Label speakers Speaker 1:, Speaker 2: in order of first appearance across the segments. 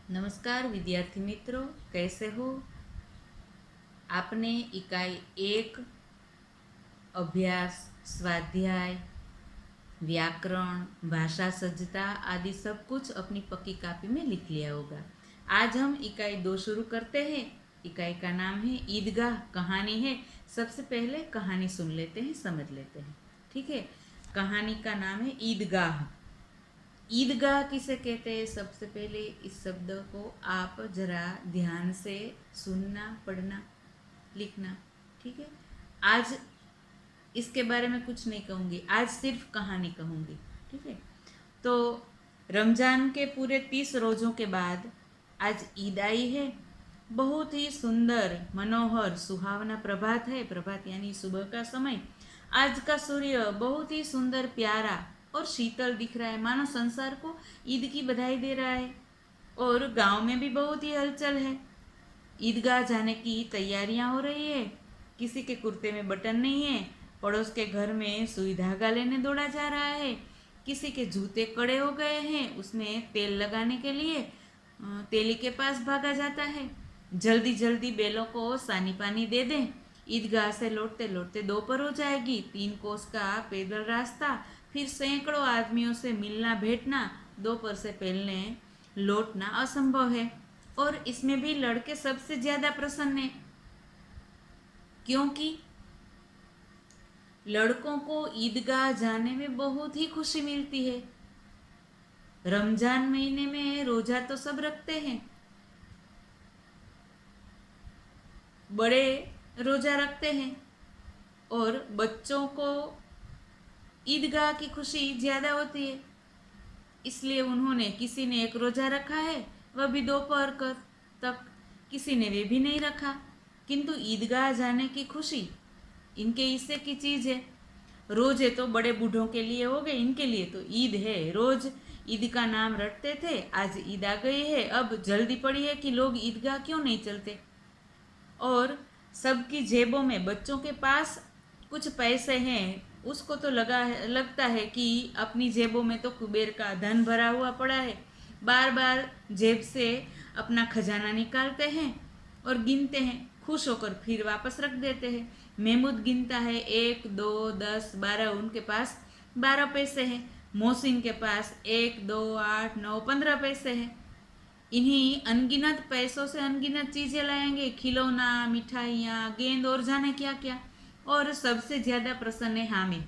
Speaker 1: नमस्कार विद्यार्थी मित्रों, कैसे हो। आपने इकाई 1 अभ्यास, स्वाध्याय, व्याकरण, भाषा सज्जता आदि सब कुछ अपनी पक्की कॉपी में लिख लिया होगा। आज हम इकाई 2 शुरू करते हैं। इकाई का नाम है ईदगाह, कहानी है। सबसे पहले कहानी सुन लेते हैं, समझ लेते हैं। ठीक है, कहानी का नाम है ईदगाह। ईदगाह किसे कहते हैं? सबसे पहले इस शब्द को आप जरा ध्यान से सुनना, पढ़ना, लिखना। ठीक है, आज इसके बारे में कुछ नहीं कहूँगी, आज सिर्फ कहानी कहूँगी। ठीक है, तो रमज़ान के पूरे 30 रोज़ों के बाद आज ईद आई है। बहुत ही सुंदर, मनोहर, सुहावना प्रभात है। प्रभात यानी सुबह का समय। आज का सूर्य बहुत ही सुंदर, प्यारा और शीतल दिख रहा है, मानो संसार को ईद की बधाई दे रहा है। और गांव में भी बहुत ही हलचल है। ईदगाह जाने की तैयारियां हो रही है। किसी के कुर्ते में बटन नहीं है, पड़ोस के घर में सुई धागा लेने दौड़ा जा रहा है। किसी के जूते कड़े हो गए हैं, उसमें तेल लगाने के लिए तेली के पास भागा जाता है। जल्दी जल्दी बैलों को सानी पानी दे दें। ईदगाह से लौटते लौटते दोपहर हो जाएगी। 3 कोस का पैदल रास्ता, फिर सैकड़ों आदमियों से मिलना भेंटना। दोपहर से पहले लौटना असंभव है। और इसमें भी लड़के सबसे ज्यादा प्रसन्न हैं, क्योंकि लड़कों को ईदगाह जाने में बहुत ही खुशी मिलती है। रमजान महीने में रोजा तो सब रखते हैं, बड़े रोजा रखते हैं, और बच्चों को ईदगाह की खुशी ज्यादा होती है। इसलिए उन्होंने, किसी ने एक रोजा रखा है, वह भी दोपहर तक, किसी ने वे भी नहीं रखा। किंतु ईदगाह जाने की खुशी इनके हिस्से की चीज है। रोजे तो बड़े बूढ़ों के लिए हो गए, इनके लिए तो ईद है। रोज ईद का नाम रटते थे, आज ईद आ गई है। अब जल्दी पड़ी है कि लोग ईदगाह क्यों नहीं चलते। और सबकी जेबों में, बच्चों के पास कुछ पैसे हैं, उसको तो लगता है कि अपनी जेबों में तो कुबेर का धन भरा हुआ पड़ा है। बार बार जेब से अपना खजाना निकालते हैं और गिनते हैं, खुश होकर फिर वापस रख देते हैं। महमूद गिनता है, 1, 2, 10, 12, उनके पास 12 पैसे हैं। मोहसिन के पास 1, 2, 8, 9, 15 पैसे हैं। इन्हीं अनगिनत पैसों से अनगिनत चीजें लाएंगे, खिलौना, मिठाइयाँ, गेंद और जाने क्या क्या। और सबसे ज्यादा प्रसन्न है हामिद।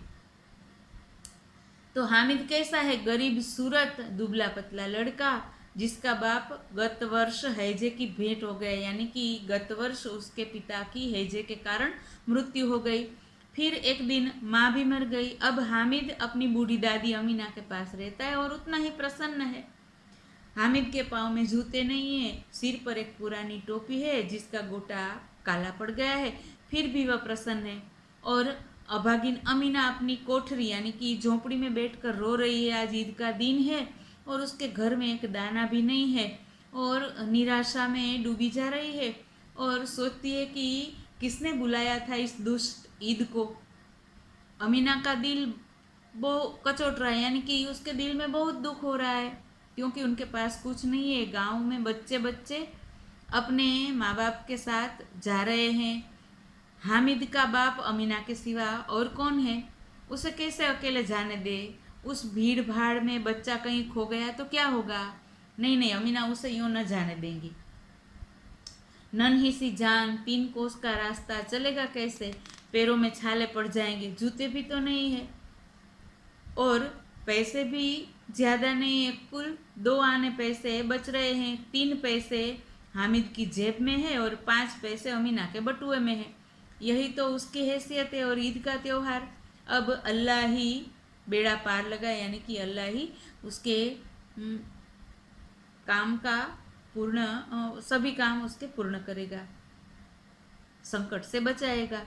Speaker 1: तो हामिद कैसा है? गरीब सूरत, दुबला पतला लड़का, जिसका बाप गत वर्ष हैजे की भेंट हो गया, यानी कि गत वर्ष उसके पिता की हैजे के कारण मृत्यु हो गई। फिर एक दिन माँ भी मर गई। अब हामिद अपनी बूढ़ी दादी अमीना के पास रहता है और उतना ही प्रसन्न है। हामिद के पाँव में जूते नहीं है, सिर पर एक पुरानी टोपी है जिसका गोटा काला पड़ गया है, फिर भी वह प्रसन्न है। और अभागिन अमीना अपनी कोठरी यानी कि झोपड़ी में बैठकर रो रही है। आज ईद का दिन है और उसके घर में एक दाना भी नहीं है, और निराशा में डूबी जा रही है और सोचती है कि किसने बुलाया था इस दुष्ट ईद को। अमीना का दिल वो कचोट रहा है, यानी कि उसके दिल में बहुत दुख हो रहा है, क्योंकि उनके पास कुछ नहीं है। गांव में बच्चे बच्चे अपने माँ बाप के साथ जा रहे हैं। हामिद का बाप अमीना के सिवा और कौन है? उसे कैसे अकेले जाने दे? उस भीड़ भाड़ में बच्चा कहीं खो गया तो क्या होगा? नहीं नहीं, अमीना उसे यूं न जाने देंगी। नन्ही सी जान, 3 कोस का रास्ता, चलेगा कैसे? पैरों में छाले पड़ जाएंगे, जूते भी तो नहीं है, और पैसे भी ज्यादा नहीं है। कुल 2 आने पैसे बच रहे हैं। 3 पैसे हामिद की जेब में है और 5 पैसे अमीना के बटुए में है। यही तो उसकी हैसियत है और ईद का त्योहार। अब अल्लाह ही बेड़ा पार लगा, यानी कि अल्लाह ही उसके काम का सभी काम उसके पूर्ण करेगा, संकट से बचाएगा।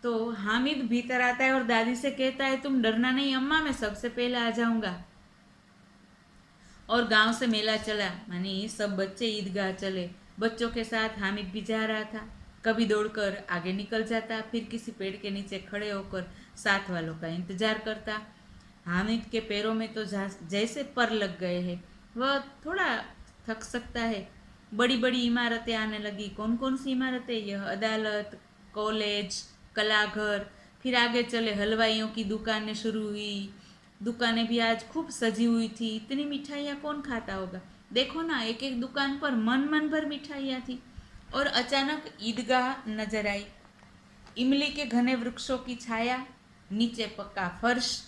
Speaker 1: तो हामिद भीतर आता है और दादी से कहता है, तुम डरना नहीं अम्मा, मैं सबसे पहले आ जाऊंगा। और गांव से मेला चला, मानी सब बच्चे ईदगाह चले। बच्चों के साथ हामिद भी जा रहा था। कभी दौड़कर आगे निकल जाता, फिर किसी पेड़ के नीचे खड़े होकर साथ वालों का इंतजार करता। हामिद के पैरों में तो जैसे पर लग गए हैं। वह थोड़ा थक सकता है। बड़ी बड़ी इमारतें आने लगी। कौन कौन सी इमारतें? यह अदालत, कॉलेज, कलाघर, फिर आगे चले हलवाइयों की दुकानें शुरू हुई। दुकानें भी आज खूब सजी हुई थी। इतनी मिठाइयाँ कौन खाता होगा? देखो ना, एक एक दुकान पर मन मन भर मिठाइयाँ थी। और अचानक ईदगाह नजर आई। इमली के घने वृक्षों की छाया, नीचे पक्का फर्श,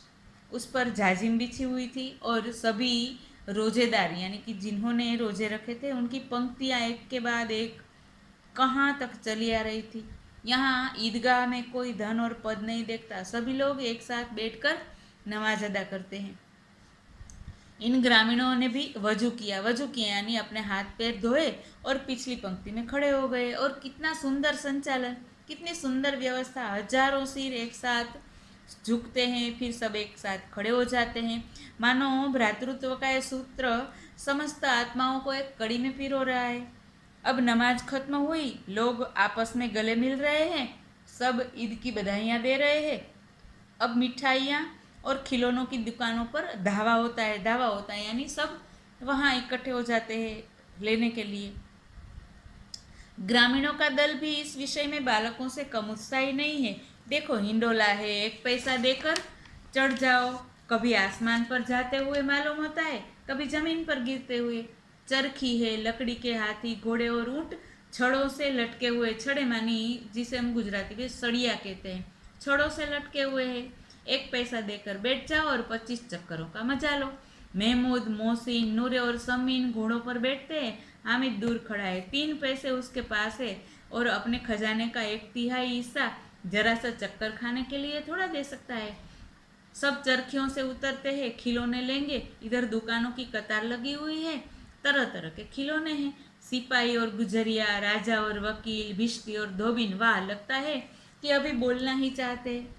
Speaker 1: उस पर जाजिम बिछी हुई थी और सभी रोजेदार यानी कि जिन्होंने रोजे रखे थे उनकी पंक्तियां एक के बाद एक कहाँ तक चली आ रही थी। यहाँ ईदगाह में कोई धन और पद नहीं देखता, सभी लोग एक साथ बैठकर नमाज अदा करते हैं। इन ग्रामीणों ने भी वजू किया यानी अपने हाथ पैर धोए और पिछली पंक्ति में खड़े हो गए। और कितना सुंदर संचालन, कितनी सुंदर व्यवस्था। हजारों सिर एक साथ झुकते हैं, फिर सब एक साथ खड़े हो जाते हैं, मानो भ्रातृत्व का ये सूत्र समस्त आत्माओं को एक कड़ी में पिरो रहा है। अब नमाज खत्म हुई, लोग आपस में गले मिल रहे हैं, सब ईद की बधाइयाँ दे रहे हैं। अब मिठाइयाँ और खिलौनों की दुकानों पर धावा होता है यानी सब वहाँ इकट्ठे हो जाते हैं लेने के लिए। ग्रामीणों का दल भी इस विषय में बालकों से कम उत्साही नहीं है। देखो, हिंडोला है, 1 पैसा देकर चढ़ जाओ। कभी आसमान पर जाते हुए मालूम होता है, कभी जमीन पर गिरते हुए। चरखी है, लकड़ी के हाथी, घोड़े और ऊंट छड़ों से लटके हुए, छड़े मानी जिसे हम गुजराती में सड़िया कहते हैं, छड़ों से लटके हुए हैं। 1 पैसा देकर बैठ जाओ और 25 चक्करों का मजा लो। महमूद, मोहसिन, नूरे और समीन घोड़ों पर बैठते हैं। हामिद दूर खड़ा है, 3 पैसे उसके पास है और अपने खजाने का 1/3 हिस्सा जरा सा चक्कर खाने के लिए थोड़ा दे सकता है। सब चरखियों से उतरते हैं, खिलौने लेंगे। इधर दुकानों की कतार लगी हुई है, तरह तरह के खिलौने हैं। सिपाही और गुजरिया, राजा और वकील, भिश्ती और धोबिन, वाह, लगता है कि अभी बोलना ही चाहते हैं।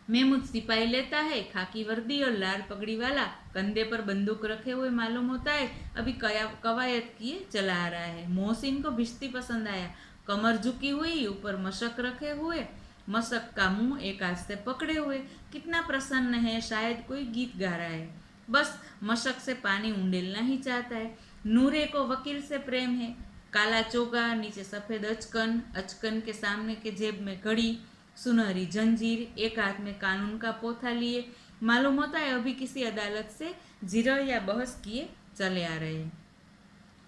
Speaker 1: महमूद सिपाही लेता है, खाकी वर्दी और लाल पगड़ी वाला, कंधे पर बंदूक रखे हुए मालूम होता है अभी कवायद किए चला आ रहा है। मोहसिन को भिश्ती पसंद आया, कमर झुकी हुई, ऊपर मशक रखे हुए, मशक का मुंह एक हाथ से पकड़े हुए, कितना प्रसन्न है, शायद कोई गीत गा रहा है, बस मशक से पानी उंडेलना ही चाहता है। नूरे को वकील से प्रेम है, काला चोगा, नीचे सफेद अचकन, अचकन के सामने के जेब में घड़ी, सुनहरी जंजीर, एक हाथ में कानून का पोथा लिए, मालूम होता है अभी किसी अदालत से जिरह या बहस किए चले आ रहे हैं।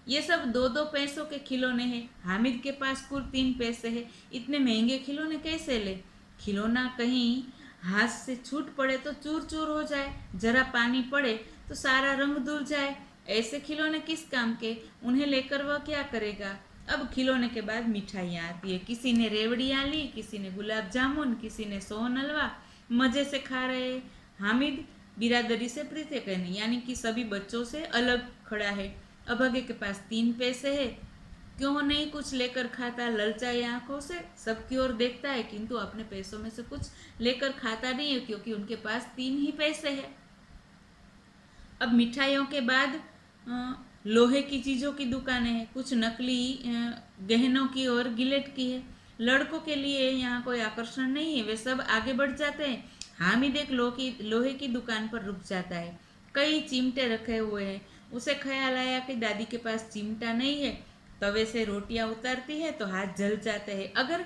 Speaker 1: ये सब 2-2 पैसों के खिलौने हैं। हामिद के पास कुल 3 पैसे हैं। इतने महंगे खिलौने कैसे ले? खिलौना कहीं हाथ से छूट पड़े तो चूर चूर हो जाए, जरा पानी पड़े तो सारा रंग धुल जाए। ऐसे खिलौने किस काम के? उन्हें लेकर वह क्या करेगा? अब खिलौने के बाद मिठाइयाँ आती है। किसी ने रेवड़ियाँ ली, किसी ने गुलाब जामुन, किसी ने सोन हलवा, मजे से खा रहे। हामिद बिरादरी से पृथक है, यानी कि सभी बच्चों से अलग खड़ा है। अभागे के पास 3 पैसे है, क्यों नहीं कुछ लेकर खाता? ललचाई आंखों से सबकी ओर देखता है, किंतु अपने पैसों में से कुछ लेकर खाता नहीं है, क्योंकि उनके पास 3 ही पैसे है। अब मिठाइयों के बाद लोहे की चीज़ों की दुकानें हैं, कुछ नकली गहनों की और गिलेट की है। लड़कों के लिए यहाँ कोई आकर्षण नहीं है, वे सब आगे बढ़ जाते हैं। हामिद एक लोहे की दुकान पर रुक जाता है। कई चिमटे रखे हुए हैं। उसे ख्याल आया कि दादी के पास चिमटा नहीं है। तवे से रोटियां उतारती है तो हाथ जल जाते हैं। अगर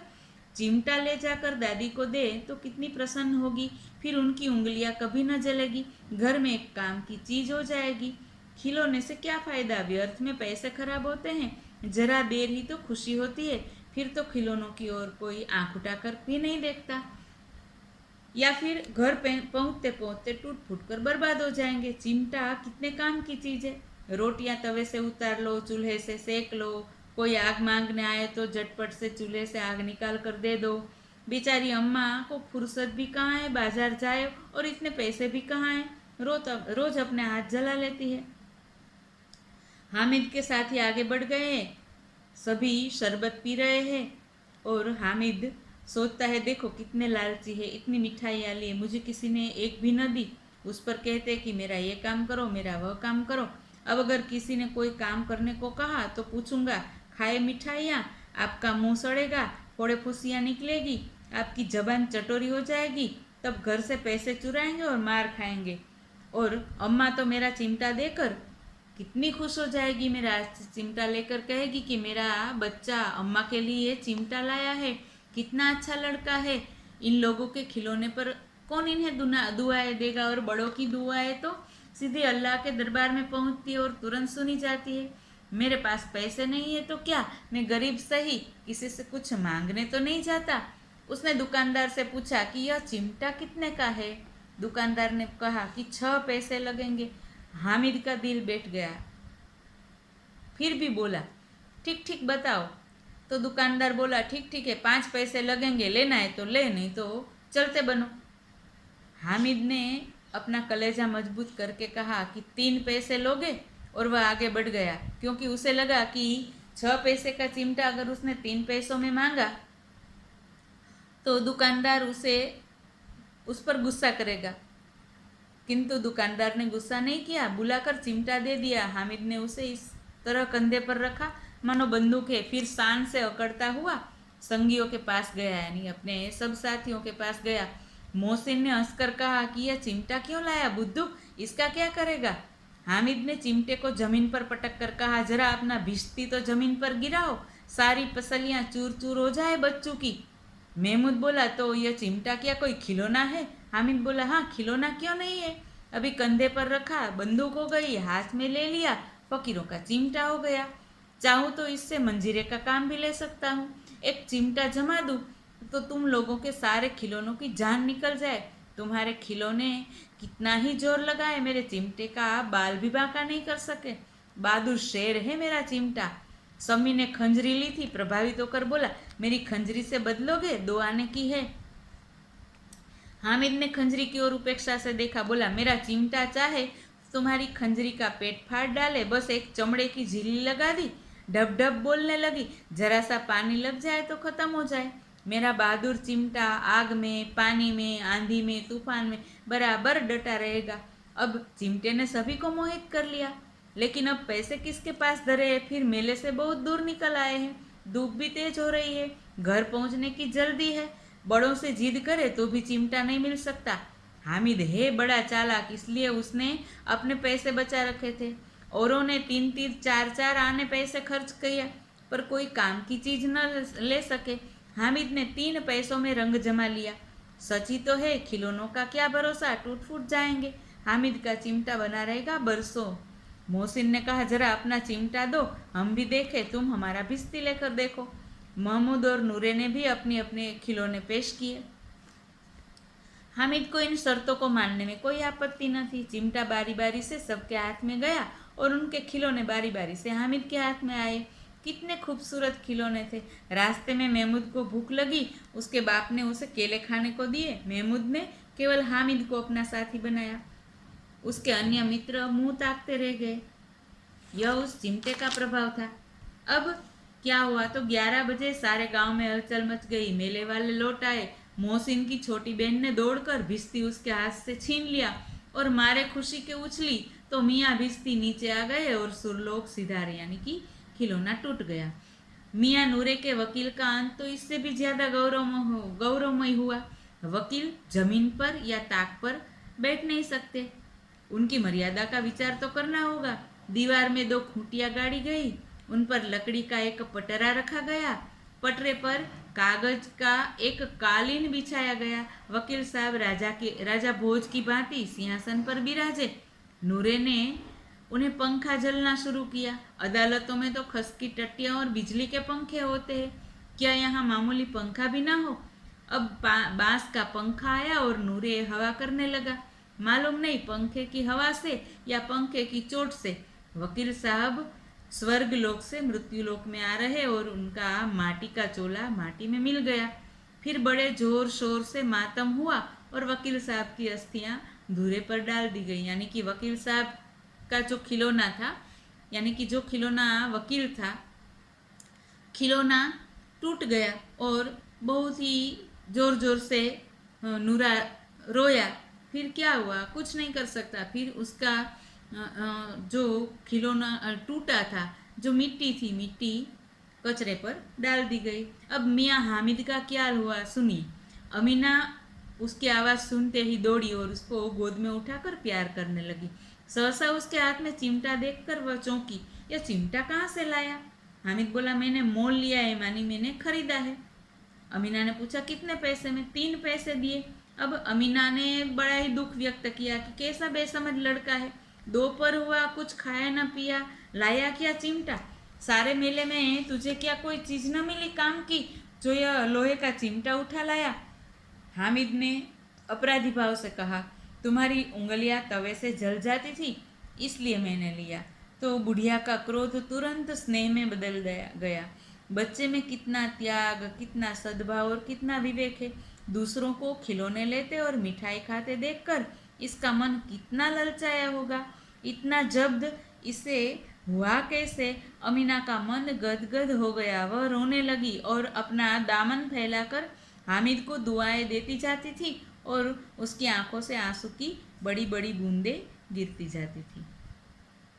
Speaker 1: चिमटा ले जाकर दादी को दे तो कितनी प्रसन्न होगी, फिर उनकी उंगलियां कभी न जलेगी, घर में एक काम की चीज हो जाएगी। खिलौने से क्या फायदा? व्यर्थ में पैसे खराब होते हैं। जरा देर ही तो खुशी होती है, फिर तो खिलौनों की ओर कोई आंख उठाकर भी नहीं देखता, या फिर घर पहुंचते पहुंचते टूट फूट कर बर्बाद हो जाएंगे। चिमटा कितने काम की चीज है। रोटियां तवे से उतार लो, चूल्हे से सेक लो, कोई आग मांगने आए तो झटपट से चूल्हे से आग निकाल कर दे दो। बेचारी अम्मा को फुर्सत भी कहाँ है, बाजार जाए और इतने पैसे भी कहाँ हैं, रोज अपने हाथ जला लेती है। हामिद के साथी आगे बढ़ गए हैं, सभी शरबत पी रहे हैं और हामिद सोचता है, देखो कितने लालची है, इतनी मिठाइयाँ ली, मुझे किसी ने एक भी न दी। उस पर कहते कि मेरा ये काम करो, मेरा वह काम करो। अब अगर किसी ने कोई काम करने को कहा तो पूछूंगा, खाए मिठाइयाँ, आपका मुंह सड़ेगा, फोड़े फुसियाँ निकलेगी, आपकी जबान चटोरी हो जाएगी, तब घर से पैसे चुराएंगे और मार खाएंगे। और अम्मा तो मेरा चिमटा देकर कितनी खुश हो जाएगी, मेरा चिमटा लेकर कहेगी कि मेरा बच्चा अम्मा के लिए चिमटा लाया है, कितना अच्छा लड़का है। इन लोगों के खिलौने पर कौन इन्हें दुआएं देगा, और बड़ों की दुआएं तो सीधे अल्लाह के दरबार में पहुंचती है और तुरंत सुनी जाती है। मेरे पास पैसे नहीं है तो क्या, मैं गरीब सही, किसी से कुछ मांगने तो नहीं जाता। उसने दुकानदार से पूछा कि यह चिमटा कितने का है। दुकानदार ने कहा कि 6 पैसे लगेंगे। हामिद का दिल बैठ गया, फिर भी बोला ठीक ठीक बताओ। तो दुकानदार बोला ठीक ठीक है, 5 पैसे लगेंगे, लेना है तो ले, नहीं तो चलते बनो। हामिद ने अपना कलेजा मजबूत करके कहा कि 3 पैसे लोगे, और वह आगे बढ़ गया, क्योंकि उसे लगा कि 6 पैसे का चिमटा अगर उसने 3 पैसों में मांगा तो दुकानदार उस पर गुस्सा करेगा। किंतु दुकानदार ने गुस्सा नहीं किया, बुलाकर चिमटा दे दिया। हामिद ने उसे इस तरह कंधे पर रखा मानो बंदूक है, फिर शान से अकड़ता हुआ संगियों के पास गया, यानी अपने सब साथियों के पास गया। मोहसिन ने हंसकर कहा कि यह चिमटा क्यों लाया बुद्धू, इसका क्या करेगा। हामिद ने चिमटे को जमीन पर पटक कर कहा, जरा अपना भिश्ती तो जमीन पर गिराओ, सारी पसलियां चूर चूर हो जाए बच्चों की। महमूद बोला, तो यह चिमटा क्या कोई खिलौना है। हामिद बोला, हाँ खिलौना क्यों नहीं है, अभी कंधे पर रखा, बंदूक हो गई, हाथ में ले लिया, फकीरों का चिमटा हो गया। चाहूँ तो इससे मंजीरे का काम भी ले सकता हूँ। एक चिमटा जमा दूँ तो तुम लोगों के सारे खिलौनों की जान निकल जाए। तुम्हारे खिलौने कितना ही जोर लगाए, मेरे चिमटे का बाल भी बांका नहीं कर सके। बहादुर शेर है मेरा चिमटा। सम्मी ने खंजरी ली थी, प्रभावित होकर बोला, मेरी खंजरी से बदलोगे, 2 आने की है। हामिद ने खंजरी की ओर उपेक्षा से देखा, बोला, मेरा चिमटा चाहे तुम्हारी खंजरी का पेट फाड़ डाले, बस एक चमड़े की झिल्ली लगा दी, ढब ढब बोलने लगी, जरा सा पानी लग जाए तो खत्म हो जाए। मेरा बहादुर चिमटा आग में, पानी में, आंधी में, तूफान में बराबर डटा रहेगा। अब चिमटे ने सभी को मोहित कर लिया, लेकिन अब पैसे किसके पास धरे हैं, फिर मेले से बहुत दूर निकल आए हैं, धूप भी तेज हो रही है, घर पहुंचने की जल्दी है, बड़ों से जिद करे तो भी चिमटा नहीं मिल सकता। हामिद है बड़ा चालाक, इसलिए उसने अपने पैसे बचा रखे थे। औरों ने 3-3, 4-4 आने पैसे खर्च किया, पर कोई काम की चीज न ले सके। हामिद ने 3 पैसों में रंग जमा लिया। सच ही तो है, खिलौनों का क्या भरोसा, टूट फूट जाएंगे। हामिद का चिमटा बना रहेगा बरसों। मोहसिन ने कहा, जरा अपना चिमटा दो, हम भी देखें, तुम हमारा भिश्ती लेकर देखो। महमूद और नूरे ने भी अपने अपने खिलौने पेश किए। हामिद को इन शर्तों को मानने में कोई आपत्ति न थी। चिमटा बारी बारी से सबके हाथ में गया और उनके खिलौने बारी बारी से हामिद के हाथ में आए। कितने खूबसूरत खिलौने थे। रास्ते में महमूद को भूख लगी, उसके बाप ने उसे केले खाने को दिए। महमूद ने केवल हामिद को अपना साथी बनाया, उसके अन्य मित्र मुंह ताकते रह गए। यह उस चिमटे का प्रभाव था। अब क्या हुआ तो 11 बजे सारे गांव में हलचल मच गई। मेले वाले लौट आए। मोहसिन की छोटी बहन ने दौड़कर भिश्ती उसके हाथ से छीन लिया और मारे खुशी के उछली तो मियाँ भिश्ती नीचे आ गए और सुरलोक सिधारे, यानी कि खिलौना टूट गया। मियाँ नूरे के वकील का अंत तो इससे भी ज्यादा गौरवमय हुआ। वकील जमीन पर या ताक पर बैठ नहीं सकते, उनकी मर्यादा का विचार तो करना होगा। दीवार में 2 खूंटियां गाड़ी गई, उन पर लकड़ी का एक पटरा रखा गया, पटरे पर कागज का एक कालीन बिछाया गया। वकील साहब राजा भोज की भांति सिंहासन पर बिराजे। नूरे ने उन्हें पंखा झलना शुरू किया। अदालतों में तो खसकी टट्टियां और बिजली के पंखे होते हैं, क्या यहाँ मामूली पंखा भी ना हो। अब बांस का पंखा आया और नूरे हवा करने लगा। मालूम नहीं पंखे की हवा से या पंखे की चोट से वकील साहब स्वर्ग लोक से मृत्यु लोक में आ रहे और उनका माटी का चोला माटी में मिल गया। फिर बड़े जोर शोर से मातम हुआ और वकील साहब की अस्थियां धूरे पर डाल दी गई। यानी कि वकील साहब का जो खिलौना था, यानी कि जो खिलौना वकील था, खिलौना टूट गया और बहुत ही जोर जोर से नूरा रोया। फिर क्या हुआ, कुछ नहीं कर सकता। फिर उसका जो खिलौना टूटा था, जो मिट्टी थी, मिट्टी कचरे पर डाल दी गई। अब मियाँ हामिद का क्या हुआ सुनिए। अमीना उसकी आवाज़ सुनते ही दौड़ी और उसको गोद में उठाकर प्यार करने लगी। सहसा उसके हाथ में चिमटा देखकर वह चौंकी। यह चिमटा कहाँ से लाया? हामिद बोला, मैंने मोल लिया है, मानी मैंने खरीदा है। अमीना ने पूछा, कितने पैसे में? 3 पैसे दिए। अब अमीना ने बड़ा ही दुख व्यक्त किया कि कैसा बेसमझ लड़का है, दोपहर हुआ, कुछ खाया न पिया, लाया क्या चिमटा? सारे मेले में तुझे क्या कोई चीज न मिली काम की जो यह लोहे का चिमटा उठा लाया? हामिद ने अपराधी भाव से कहा, तुम्हारी उंगलियां तवे से जल जाती थी इसलिए मैंने लिया। तो बुढ़िया का क्रोध तुरंत स्नेह में बदल गया। बच्चे में कितना त्याग, कितना सद्भाव और कितना विवेक है। दूसरों को खिलौने लेते और मिठाई खाते देखकर इसका मन कितना ललचाया होगा। इतना जब्द इसे हुआ कैसे? अमीना का मन गदगद हो गया। वह रोने लगी और अपना दामन फैलाकर हामिद को दुआएं देती जाती थी और उसकी आंखों से आंसू की बड़ी बड़ी बूंदें गिरती जाती थी।